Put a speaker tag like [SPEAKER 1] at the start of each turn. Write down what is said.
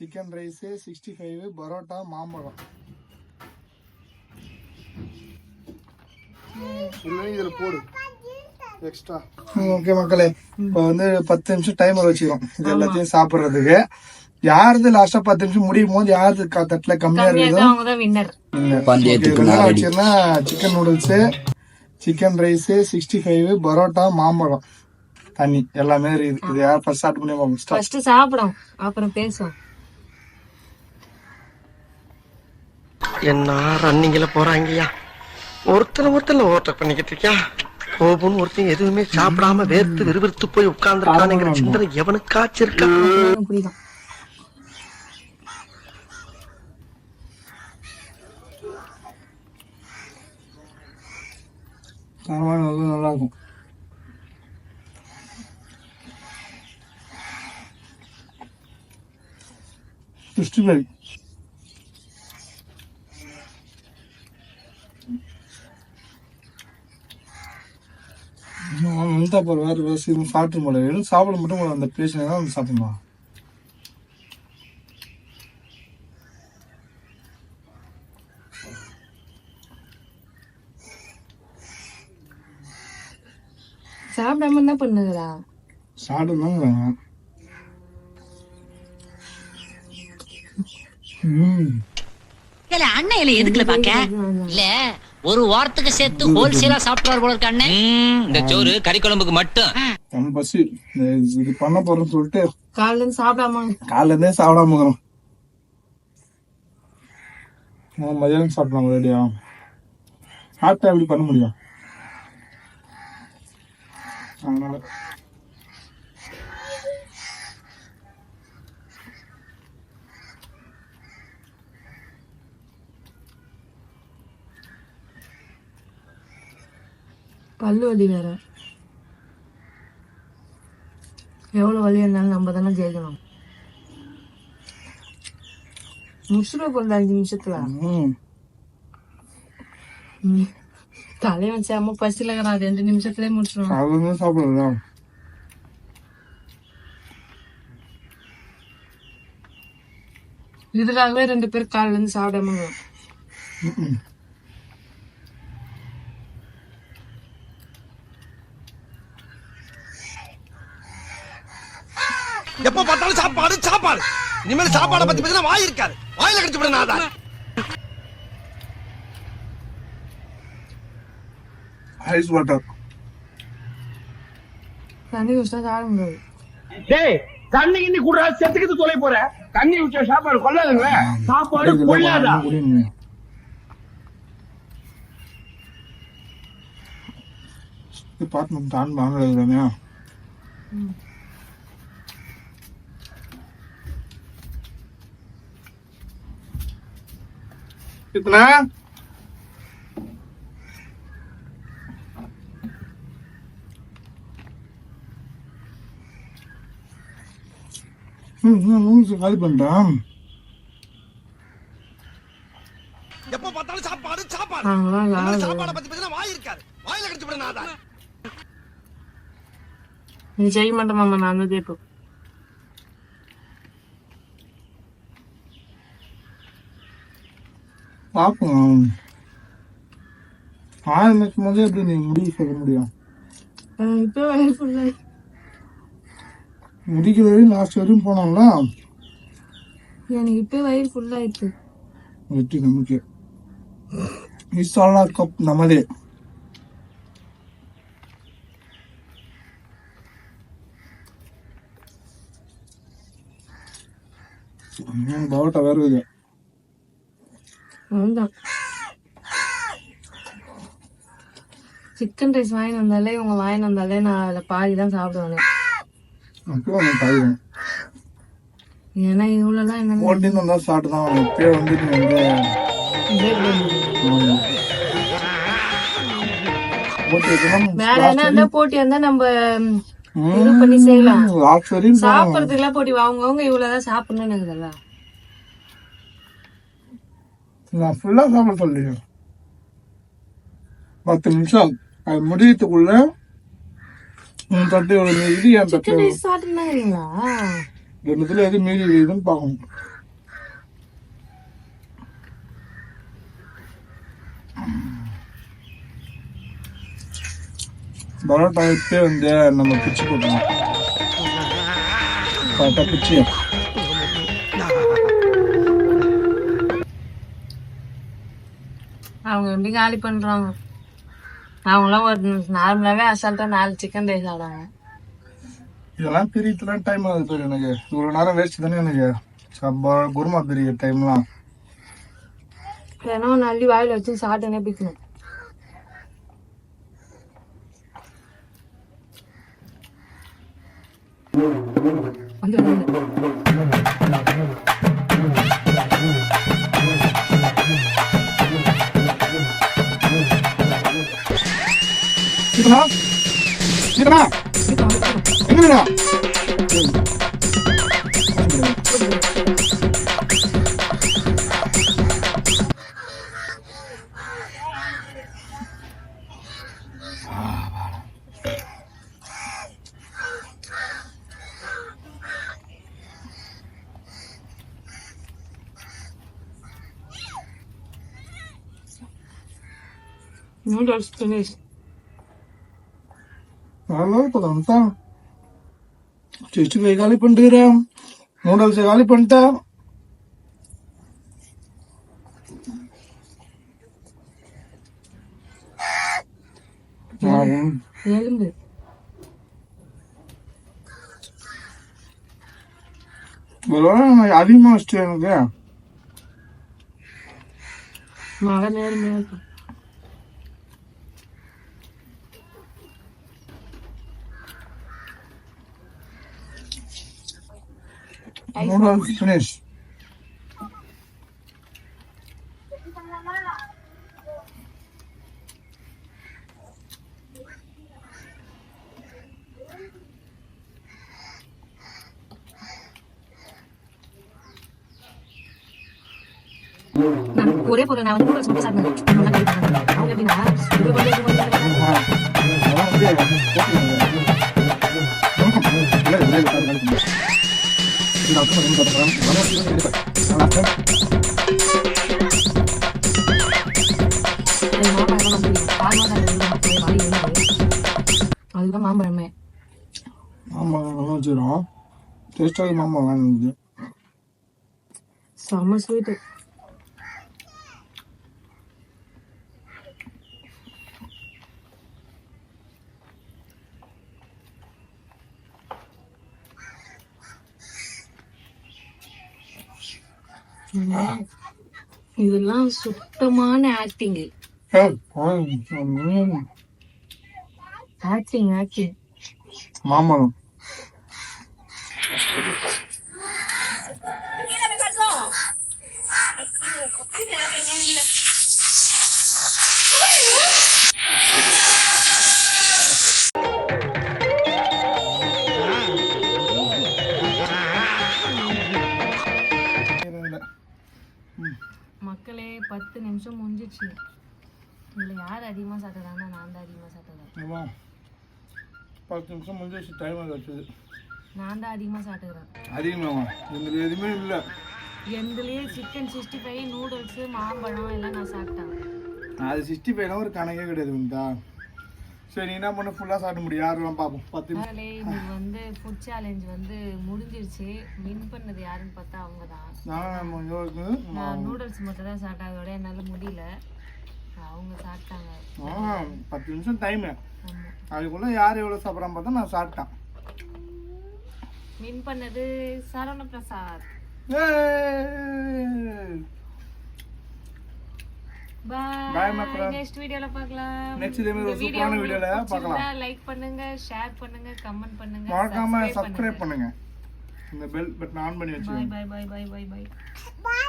[SPEAKER 1] Chicken rice 65 parotta மாம்பழம் இதில் போடு எக்ஸ்ட்ரா. ஓகே மக்களே, இப்போ வந்து 10 நிமிஷம் டைமர் வச்சுக்கிறோம் இது எல்லாத்தையும் சாப்பிட்றதுக்கு. யாருது லாஸ்டா 10 நிமிஷம் முடியும் போது யாரு தட்டுல கம்மியா இருக்குதோ வச்சுன்னா chicken noodles, chicken rice, 65 parotta மாம்பழம் தண்ணி எல்லாமே இருக்குது. இது யார் ஃபர்ஸ்ட் ஸ்டார்ட் பண்ணி ஃபர்ஸ்ட் சாப்பிடும் அப்புறம் பேசுவோம்.
[SPEAKER 2] என்ன ரன்னிங்ல போறாங்கய்யா, ஒருத்தர் ஓட்ட பண்ணிக்கிட்டு இருக்கியா. கோபம் ஒருத்தன் எதுவுமே சாப்பிடாம வேர்த்து விறுவிறுத்து போய் உட்கார்ந்துருக்கானுங்கிற சிந்தனை எவனுக்காச்சும் இருக்கா?
[SPEAKER 1] நல்லா இருக்கும். கிறிஸ்டிபல் வேறு சாப்பிட்டு முடியாது, சாப்பிட மட்டும் அந்த பேஷன் தான் சாப்பிடணும்.
[SPEAKER 3] சாப்பிடாம என்ன பண்ணுறா?
[SPEAKER 1] சாப்பிடுவாங்க.
[SPEAKER 4] அண்ணன் எதுக்குல பாக்க இல்ல ஒரு வாரத்துக்கு சேர்த்து ஹோல்சேலா சாப்பிட்டாரு போல இருக்க அண்ணன். இந்த சோறு கறி குழம்புக்கு மட்டும்
[SPEAKER 1] பசி இது பண்ண போறோம்னு சொல்லிட்டு
[SPEAKER 3] காலையில
[SPEAKER 1] இருந்தே சாப்பிடாம இருக்கிறோம். மதியானம் சாப்பிடலாம் ரெடியா? சாப்பிட்டா எப்படி பண்ண முடியும்? அதனால
[SPEAKER 3] பல்லு வலி வேற, எவ்வளவு வலி இருந்தாலும் நம்ம தானே ஜெயிக்கணும். முசுறு போடுற 5 நிமிஷத்துல தலைவன் செம்ம பசில 2 நிமிஷத்துல முடிச்சிடும்.
[SPEAKER 1] சாப்பிடலாம்.
[SPEAKER 3] இதுக்காகவே 2 பேர் காலையில இருந்து சாப்பிடாம
[SPEAKER 2] எப்ப பார்த்தாலும் சாப்பாடு சாப்பாடு. இனிமேல் சாப்பாடை பத்தி பேசினா வாய் இருக்காது, வாயில கடிச்சு விட.
[SPEAKER 1] ஐஸ் வாட்டர்
[SPEAKER 3] தண்ணி குடிச்சா சாப்பிட முடியாது.
[SPEAKER 5] டேய் தண்ணி கிண்ணி குடுறா, செத்துக்கிட்டு தொலை போற. தண்ணி குடிச்சா சாப்பாடு கொள்ளாதுங்களே, சாப்பாடு கொள்ளாதா?
[SPEAKER 1] Department on வாங்குறதுதானே. कितना காலி பண்ணிட்டான்.
[SPEAKER 2] எப்ப பார்த்தாலும் சாப்பாடு சாப்பாடு. சாப்பாடை பத்தி பேசினா வாய் இருக்காது, வாயில கடிச்சு விட.
[SPEAKER 3] நீ செய்ய மாட்டேன் மாமா, நான் தான் கேட்போம்.
[SPEAKER 1] பாப்போம். 6 நிமிஷம் முதல்ல எப்படி நீ முடிவு சொல்ல முடியும்? முடிக்கிற வரையும் லாஸ்ட் வரையும் போனோம்ல.
[SPEAKER 3] எனக்கு இப்ப வயிறு ஃபுல்லா ஆயிடுச்சு.
[SPEAKER 1] வெற்றி நமக்கு இன்ஸ்டாலா கப் நம்மளே. பரோட்டா வேற இது.
[SPEAKER 3] சிக்கன் ரைஸ் வாங்கி வந்தாலே இவங்க வாங்கி வந்தாலே நான் அதில் பாதி தான் சாப்பிடுவேன். ஏன்னா இவ்வளோதான் என்ன
[SPEAKER 1] சாப்பிட்டு தான் இப்பயே வந்து
[SPEAKER 3] வேற என்ன போட்டி இருந்தா நம்ம இது பண்ணி செய்யலாம். சாப்பிடறதுக்கு எல்லாம் போட்டி வாங்குவவங்க இவ்வளவுதான் சாப்பிடணும்னு இருக்குதுல்ல.
[SPEAKER 1] நான் ஃபுல்லா சாப்பிட சொல்லிடுறேன். 10 நிமிஷம் அது முடியறதுக்குள்ள தட்டு எவ்வளவு மீதி என் தட்டு 2 எது மீதி இருக்குதுன்னு பார்க்கணும். பரோட்டா எடுத்து வந்து நம்ம பிச்சு போட்டுருவோம். கரெக்டாக பிச்சு
[SPEAKER 3] அவங்க எப்படி காலி பண்றாங்க. அவங்களாம் ஒரு நார்மலாவே அசால்ட்டா 4 சிக்கன் ரைஸ் ஆடுறாங்க.
[SPEAKER 1] இதெல்லாம் பிரியத்துலாம் டைம் ஆகுது பேர் எனக்கு. இவ்வளோ நேரம் வேஸ்ட் தானே எனக்கு. குருமா பிரிய டைம்லாம்.
[SPEAKER 3] ஏன்னா நல்லி வாயில வச்சு சாப்பிட்டுனே பிக்கணும். Noodles finished.
[SPEAKER 1] అంతా చిచ్చుకాయ కాలి పండుగరా నూడిల్స్ కాలి పంట
[SPEAKER 3] எலும்பு
[SPEAKER 1] அதிகமா வச்சுட்டு எனக்கு
[SPEAKER 3] மழை நேரமே இருக்கும்.
[SPEAKER 1] Noodles finished.
[SPEAKER 3] நான் ஒரே பொருள் நான் வந்து நூடுல்ஸ் மட்டும் சாப்பிடுவேன். அவங்க எப்படின்னா அதுதான் மாம்பழமே.
[SPEAKER 1] மாம்பழம் நல்லா வச்சுக்கிறோம். டேஸ்டாக மாம்பழம் வேணுது.
[SPEAKER 3] செம்ம ஸ்வீட்டு. இதெல்லாம் சுத்தமான ஆக்டிங். Acting acting.
[SPEAKER 1] மாம்பழம்
[SPEAKER 3] மக்களே 10 நிமிஷம் முடிஞ்சிச்சு. இதுல யார் அதிகமா சாப்பிட்டாங்கன்னா நான் தான் அதிகமா சாப்பிட்டேன்.
[SPEAKER 1] 10 நிமிஷம் முடிஞ்சிச்சு. டைம் வச்சுது.
[SPEAKER 3] நான் தான் அதிகமா சாப்பிட்டுக்கிறேன்.
[SPEAKER 1] அதிகமாவா? எங்களுக்கு எதுவுமே இல்லை.
[SPEAKER 3] எந்துலயே சிக்கன் 65 நூடுல்ஸ் மாம்பழம் எல்லாம் நான் சாப்பிட்டேன்.
[SPEAKER 1] அது 65 ஒரு கணக்கே கிடையாது வந்தா. சரி நீ என்ன பண்ண ஃபுல்லாக சாப்பிட முடியும். யாரும் பார்ப்போம். 10
[SPEAKER 3] மக்களே இன்னைக்கு வந்து ஃபுட் சேலஞ்ச் வந்து முடிஞ்சிருச்சு. வின் பண்ணது யாருன்னு பார்த்தா அவங்க தான். நான் நூடுல்ஸ் மட்டும் தான் சாப்பிட்டேன். அதோட என்னால் முடியல. அவங்க சாப்பிட்டாங்க.
[SPEAKER 1] 10 நிமிஷம் டைமு. அதுக்குள்ள யார் எவ்வளோ சாப்பிட்றான்னு பார்த்தா நான் சாப்பிட்டேன்.
[SPEAKER 3] வின் பண்ணது சரவண பிரசாத். பாய் மக்களே. நெக்ஸ்ட் வீடியோல பார்க்கலாம்.
[SPEAKER 1] நெக்ஸ்ட் இதே மாதிரி ஒரு சூப்பரான வீடியோல பார்க்கலாம்.
[SPEAKER 3] லைக் பண்ணுங்க, ஷேர் பண்ணுங்க, கமெண்ட் பண்ணுங்க,
[SPEAKER 1] மறக்காம சப்ஸ்கிரைப் பண்ணுங்க. இந்த பெல் பட்டன் ஆன் பண்ணி வச்சுக்கோங்க.
[SPEAKER 3] Bye bye bye bye bye by.